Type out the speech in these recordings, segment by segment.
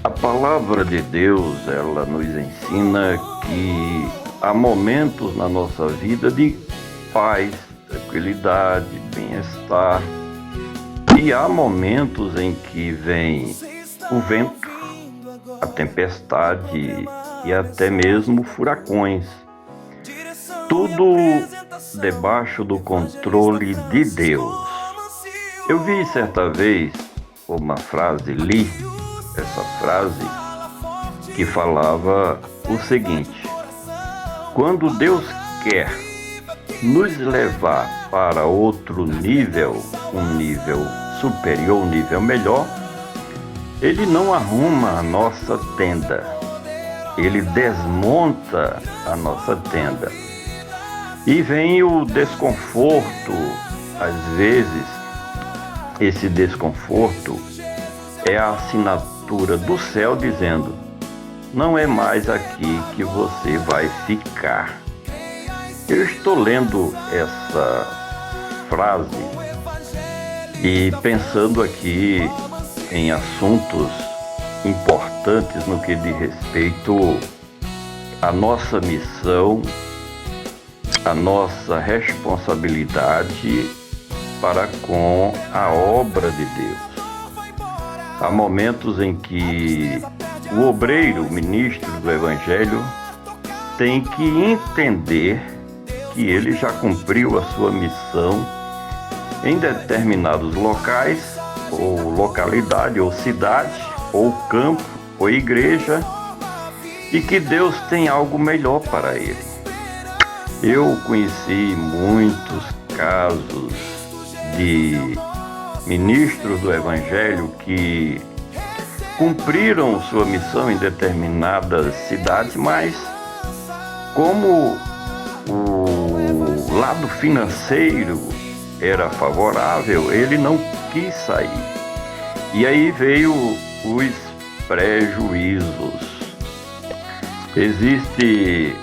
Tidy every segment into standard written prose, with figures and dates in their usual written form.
A palavra de Deus, ela nos ensina que há momentos na nossa vida de paz, tranquilidade, bem-estar, e há momentos em que vem o vento, a tempestade e até mesmo furacões. Tudo debaixo do controle de Deus. Eu vi certa vez uma frase, li essa frase que falava o seguinte: quando Deus quer nos levar para outro nível, um nível superior, um nível melhor, Ele não arruma a nossa tenda, Ele desmonta a nossa tenda. E vem o desconforto. Às vezes, esse desconforto é a assinatura do céu dizendo: não é mais aqui que você vai ficar. Eu estou lendo essa frase e pensando aqui em assuntos importantes no que diz respeito à nossa missão, à nossa responsabilidade para com a obra de Deus. Há momentos em que o obreiro, o ministro do Evangelho, tem que entender que ele já cumpriu a sua missão em determinados locais, ou localidade, ou cidade, ou campo, ou igreja, e que Deus tem algo melhor para ele. Eu conheci muitos casos de ministros do Evangelho que cumpriram sua missão em determinadas cidades, mas como o lado financeiro era favorável, ele não quis sair. E aí veio os prejuízos. Existe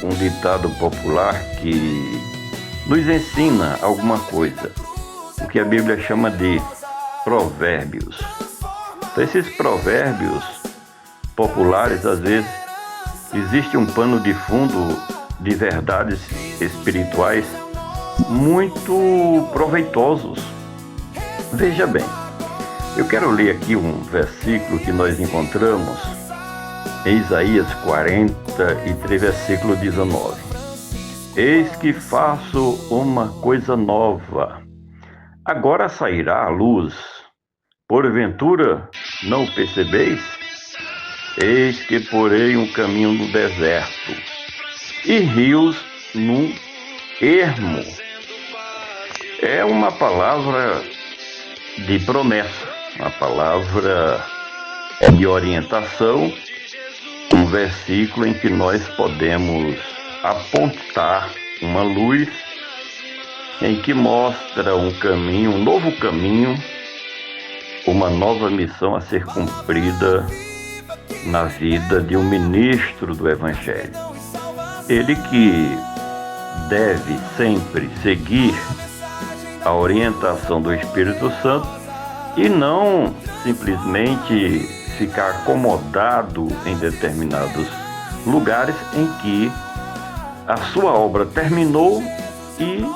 um ditado popular que nos ensina alguma coisa, o que a Bíblia chama de provérbios. Então, esses provérbios populares, às vezes, existe um pano de fundo de verdades espirituais muito proveitosos. Veja bem, eu quero ler aqui um versículo que nós encontramos em Isaías 43, versículo 19. Eis que faço uma coisa nova, agora sairá a luz, porventura não o percebeis? Eis que porei um caminho no deserto e rios num ermo. É uma palavra de promessa, uma palavra de orientação, um versículo em que nós podemos apontar uma luz em que mostra um caminho, um novo caminho, uma nova missão a ser cumprida na vida de um ministro do Evangelho. Ele que deve sempre seguir a orientação do Espírito Santo e não simplesmente ficar acomodado em determinados lugares em que a sua obra terminou e,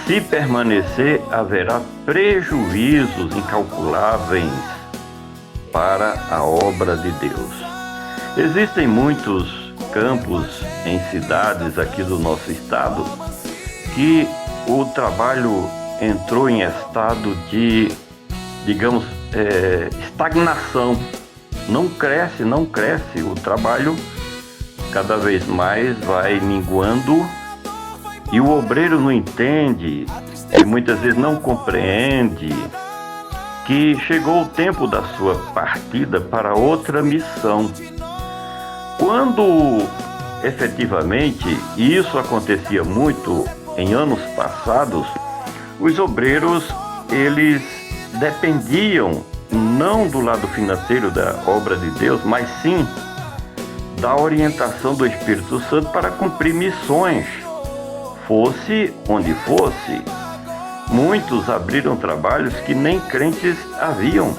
se permanecer, haverá prejuízos incalculáveis para a obra de Deus. Existem muitos campos em cidades aqui do nosso estado que o trabalho entrou em estado de, digamos, estagnação. Não cresce, o trabalho cada vez mais vai minguando e o obreiro não entende e muitas vezes não compreende que chegou o tempo da sua partida para outra missão. Quando efetivamente, e isso acontecia muito em anos passados, os obreiros, eles dependiam não do lado financeiro da obra de Deus, mas sim da orientação do Espírito Santo para cumprir missões, fosse onde fosse. Muitos abriram trabalhos que nem crentes haviam,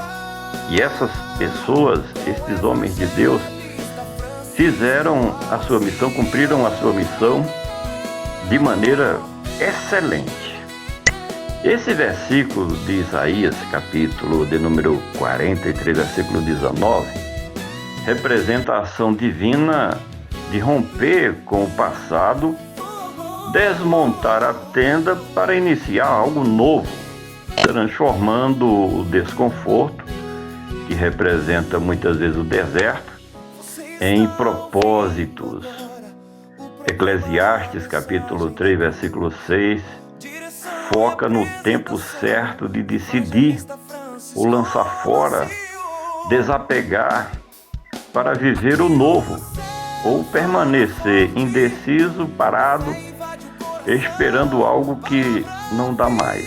E essas pessoas, esses homens de Deus, fizeram a sua missão, cumpriram a sua missão de maneira excelente. Esse versículo de Isaías, capítulo de número 43, versículo 19, representa a ação divina de romper com o passado, desmontar a tenda para iniciar algo novo, transformando o desconforto, que representa muitas vezes o deserto, em propósitos. Eclesiastes, capítulo 3, versículo 6, foca no tempo certo de decidir, ou lançar fora, desapegar, para viver o novo, ou permanecer indeciso, parado, esperando algo que não dá mais.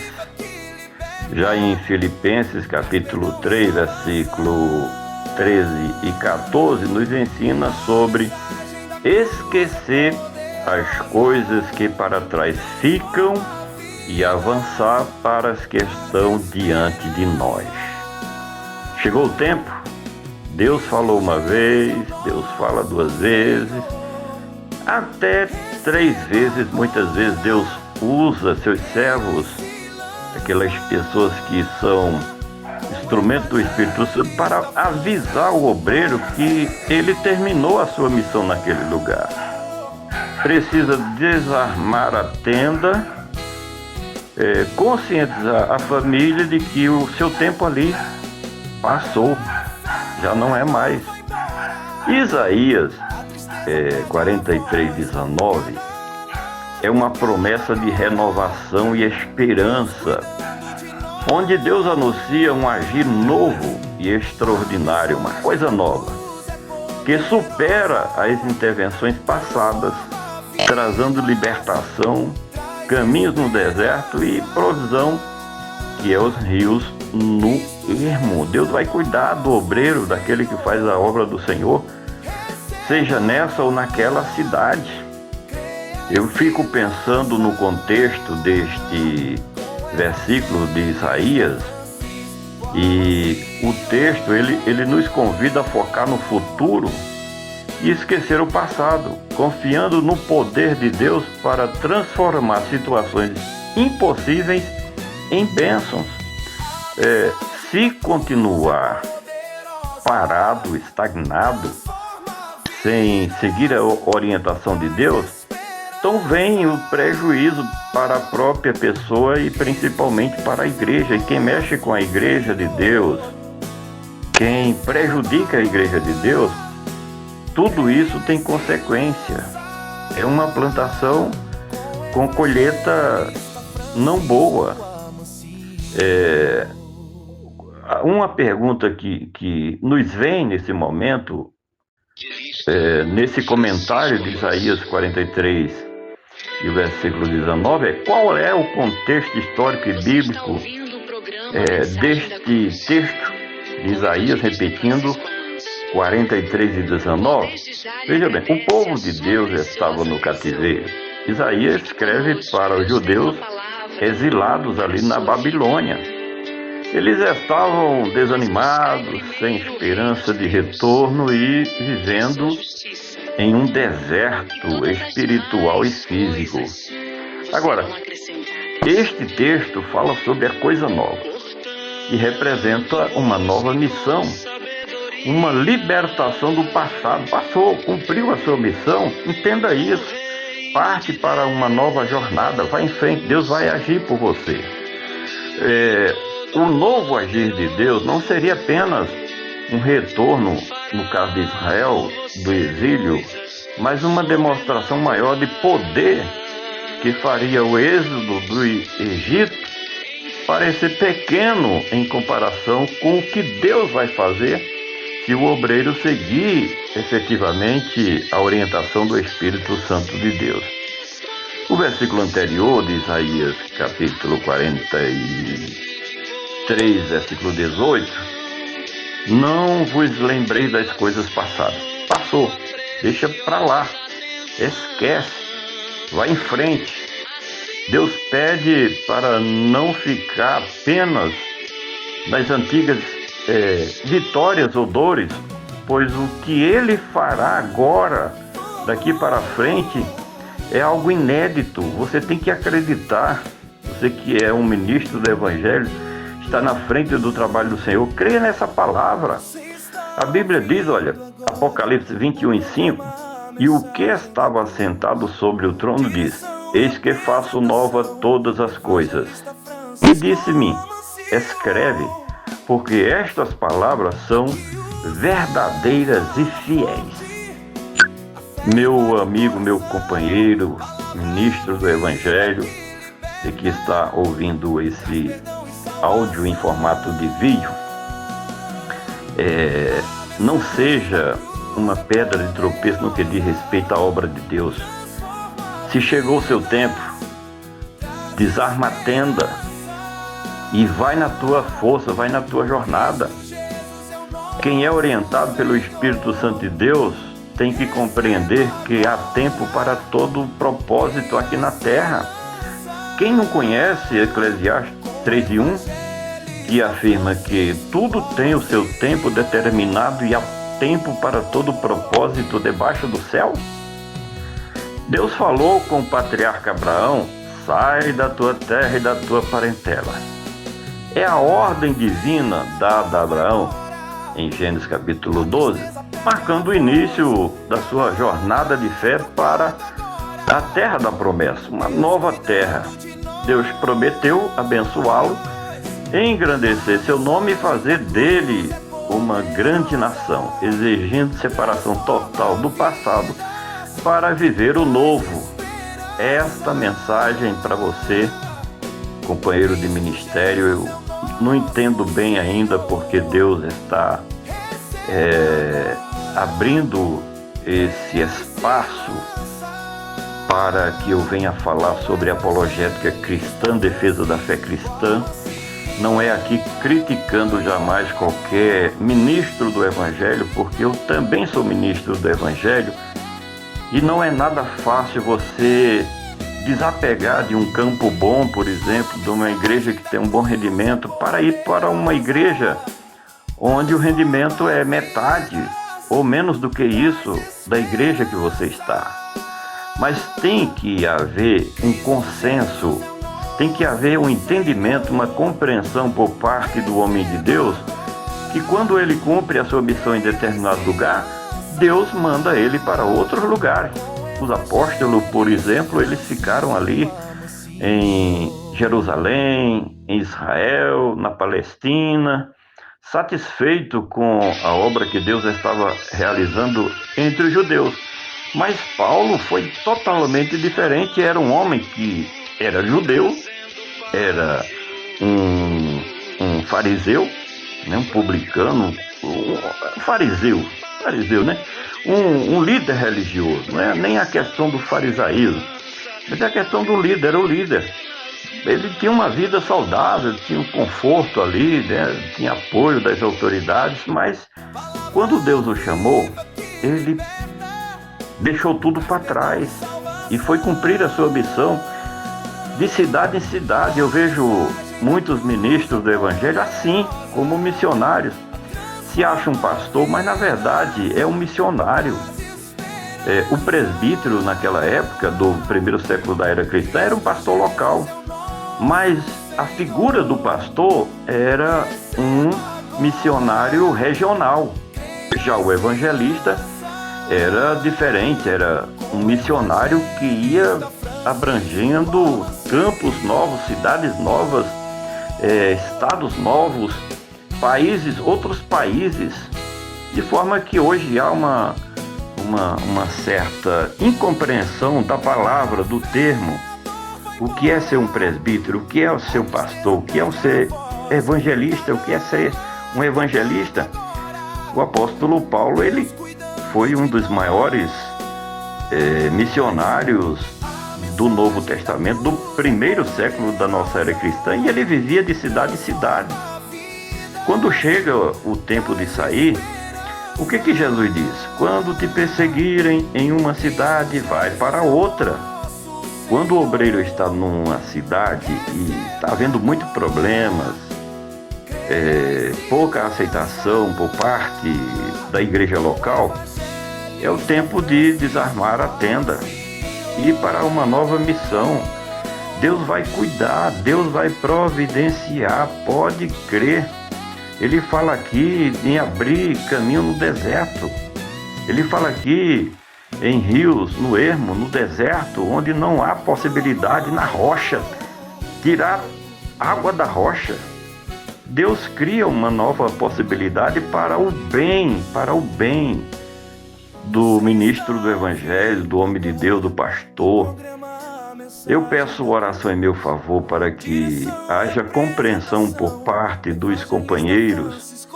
Já em Filipenses, capítulo 3, versículo 13 e 14, nos ensina sobre esquecer as coisas que para trás ficam e avançar para as que estão diante de nós. Chegou o tempo, Deus falou uma vez, Deus fala duas vezes, até 3 vezes, muitas vezes Deus usa seus servos, aquelas pessoas que são instrumentos do Espírito Santo, para avisar o obreiro que ele terminou a sua missão naquele lugar. Precisa desarmar a tenda, conscientizar a família de que o seu tempo ali passou, já não é mais. Isaías 43:19 é uma promessa de renovação e esperança, onde Deus anuncia um agir novo e extraordinário, uma coisa nova, que supera as intervenções passadas, trazendo libertação, caminhos no deserto e provisão, que é os rios no ermo. Deus vai cuidar do obreiro, daquele que faz a obra do Senhor, seja nessa ou naquela cidade. Eu fico pensando no contexto deste versículo de Isaías, e o texto ele nos convida a focar no futuro e esquecer o passado, confiando no poder de Deus para transformar situações impossíveis em bênçãos. Se continuar parado, estagnado, sem seguir a orientação de Deus, então vem o prejuízo para a própria pessoa e principalmente para a igreja. E quem mexe com a igreja de Deus, quem prejudica a igreja de Deus, tudo isso tem consequência. É uma plantação com colheita não boa. Uma pergunta que nos vem nesse momento, nesse comentário de Isaías 43 e o versículo 19, qual é o contexto histórico e bíblico deste texto de Isaías, repetindo 43 e 19? Veja bem, o povo de Deus estava no cativeiro. Isaías escreve para os judeus exilados ali na Babilônia. Eles estavam desanimados, sem esperança de retorno e vivendo em um deserto espiritual e físico. Agora, este texto fala sobre a coisa nova e representa uma nova missão, uma libertação do passado. Passou, cumpriu a sua missão, entenda isso. Parte para uma nova jornada, vai em frente, Deus vai agir por você. O novo agir de Deus não seria apenas um retorno, no caso de Israel, do exílio, mas uma demonstração maior de poder que faria o êxodo do Egito parecer pequeno em comparação com o que Deus vai fazer se o obreiro seguir efetivamente a orientação do Espírito Santo de Deus. O versículo anterior de Isaías, capítulo 43, versículo 18, não vos lembreis das coisas passadas. Passou, deixa para lá, esquece, vai em frente. Deus pede para não ficar apenas nas antigas vitórias ou dores, pois o que ele fará agora, daqui para frente, é algo inédito. Você tem que acreditar. Você que é um ministro do Evangelho, está na frente do trabalho do Senhor, creia nessa palavra. A Bíblia diz, olha, Apocalipse 21:5, e o que estava sentado sobre o trono diz: eis que faço nova todas as coisas. E disse-me: escreve, porque estas palavras são verdadeiras e fiéis. Meu amigo, meu companheiro, ministro do Evangelho, e que está ouvindo esse áudio em formato de vídeo, não seja uma pedra de tropeço no que diz respeito à obra de Deus. Se chegou o seu tempo, desarma a tenda e vai na tua força, vai na tua jornada. Quem é orientado pelo Espírito Santo de Deus tem que compreender que há tempo para todo propósito aqui na terra. Quem não conhece Eclesiastes 3:1, que afirma que tudo tem o seu tempo determinado e há tempo para todo propósito debaixo do céu? Deus falou com o patriarca Abraão: sai da tua terra e da tua parentela. É a ordem divina dada a Abraão em Gênesis capítulo 12, marcando o início da sua jornada de fé para a terra da promessa, uma nova terra. Deus prometeu abençoá-lo, engrandecer seu nome e fazer dele uma grande nação, exigindo separação total do passado para viver o novo. Esta mensagem para você, companheiro de ministério, eu não entendo bem ainda porque Deus está abrindo esse espaço para que eu venha falar sobre apologética cristã, defesa da fé cristã. Não é aqui criticando jamais qualquer ministro do Evangelho, porque eu também sou ministro do Evangelho, e não é nada fácil você desapegar de um campo bom, por exemplo, de uma igreja que tem um bom rendimento, para ir para uma igreja onde o rendimento é metade ou menos do que isso da igreja que você está. Mas tem que haver um consenso, tem que haver um entendimento, uma compreensão por parte do homem de Deus, que quando ele cumpre a sua missão em determinado lugar, Deus manda ele para outros lugares. Os apóstolos, por exemplo, eles ficaram ali em Jerusalém, em Israel, na Palestina, satisfeito com a obra que Deus estava realizando entre os judeus. Mas Paulo foi totalmente diferente. Era um homem que era judeu, era um fariseu, né? Um publicano, um fariseu, né? Um líder religioso, não é nem a questão do farisaísmo, mas a questão do líder. Era o líder. Ele tinha uma vida saudável, tinha um conforto ali, né? Tinha apoio das autoridades, mas quando Deus o chamou, ele deixou tudo para trás e foi cumprir a sua missão de cidade em cidade. Eu vejo muitos ministros do Evangelho assim, como missionários. Se acha um pastor, mas na verdade é um missionário. O presbítero naquela época, do primeiro século da era cristã, era um pastor local, mas a figura do pastor era um missionário regional. Já o evangelista era diferente, era um missionário que ia abrangendo campos novos, cidades novas, estados novos, países, outros países, de forma que hoje há uma certa incompreensão da palavra, do termo. O que é ser um presbítero? O que é ser um pastor? O que é ser evangelista? O que é ser um evangelista? O apóstolo Paulo, ele foi um dos maiores missionários do Novo Testamento, do primeiro século da nossa era cristã, e ele vivia de cidade em cidade. Quando chega o tempo de sair, o que Jesus diz? Quando te perseguirem em uma cidade, vai para outra. Quando o obreiro está numa cidade e está havendo muitos problemas, pouca aceitação por parte da igreja local, é o tempo de desarmar a tenda e ir para uma nova missão. Deus vai cuidar, Deus vai providenciar, pode crer. Ele fala aqui em abrir caminho no deserto. Ele fala aqui em rios, no ermo, no deserto, onde não há possibilidade, na rocha, tirar água da rocha. Deus cria uma nova possibilidade para o bem do ministro do Evangelho, do homem de Deus, do pastor. Eu peço oração em meu favor para que haja compreensão por parte dos companheiros,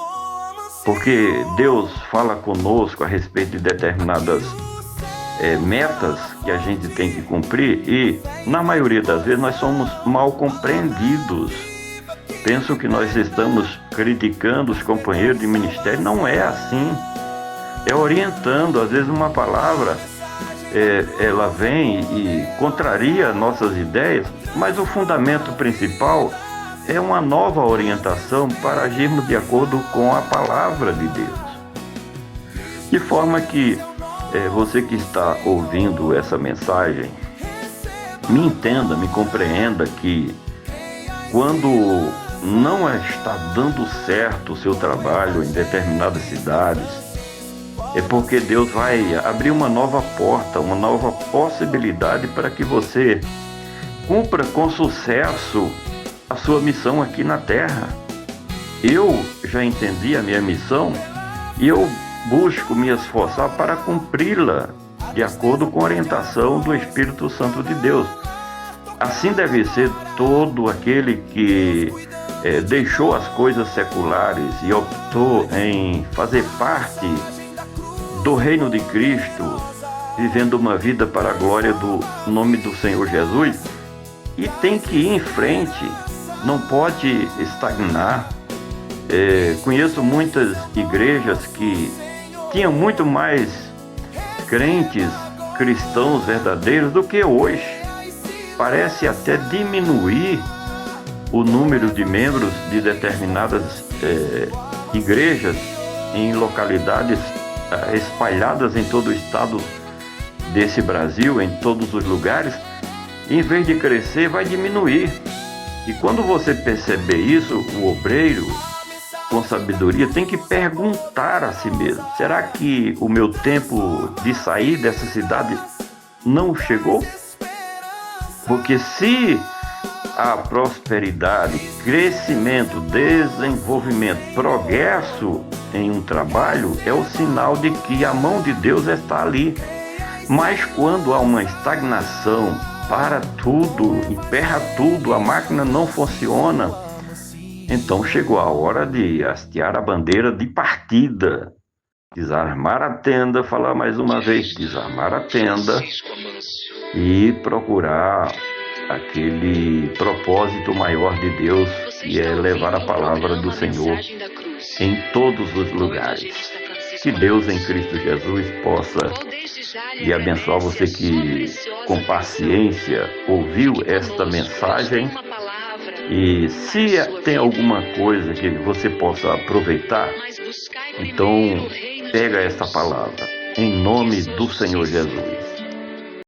porque Deus fala conosco a respeito de determinadas metas que a gente tem que cumprir e, na maioria das vezes, nós somos mal compreendidos. Penso que nós estamos criticando os companheiros de ministério. Não é assim. É orientando. Às vezes uma palavra ela vem e contraria nossas ideias, mas o fundamento principal é uma nova orientação para agirmos de acordo com a palavra de Deus. De forma que você que está ouvindo essa mensagem, me entenda, me compreenda que quando não está dando certo o seu trabalho em determinadas cidades, é porque Deus vai abrir uma nova porta, uma nova possibilidade para que você cumpra com sucesso a sua missão aqui na Terra. Eu já entendi a minha missão e eu busco me esforçar para cumpri-la de acordo com a orientação do Espírito Santo de Deus. Assim deve ser todo aquele que deixou as coisas seculares e optou em fazer parte do reino de Cristo, vivendo uma vida para a glória do nome do Senhor Jesus, e tem que ir em frente, não pode estagnar. Conheço muitas igrejas que tinham muito mais crentes cristãos verdadeiros do que hoje. Parece até diminuir o número de membros de determinadas igrejas em localidades espalhadas em todo o estado desse Brasil, em todos os lugares. Em vez de crescer, vai diminuir. E quando você perceber isso, o obreiro, com sabedoria, tem que perguntar a si mesmo: será que o meu tempo de sair dessa cidade não chegou? Porque se a prosperidade, crescimento, desenvolvimento, progresso em um trabalho é o sinal de que a mão de Deus está ali. Mas quando há uma estagnação, para tudo, emperra tudo, a máquina não funciona, então chegou a hora de hastear a bandeira de partida, desarmar a tenda, falar mais uma vez, desarmar a tenda e procurar aquele propósito maior de Deus, que é levar a palavra do Senhor em todos os lugares. Que Deus em Cristo Jesus possa lhe abençoar, você que com paciência ouviu esta mensagem, e se tem alguma coisa que você possa aproveitar, então pega esta palavra em nome do Senhor Jesus.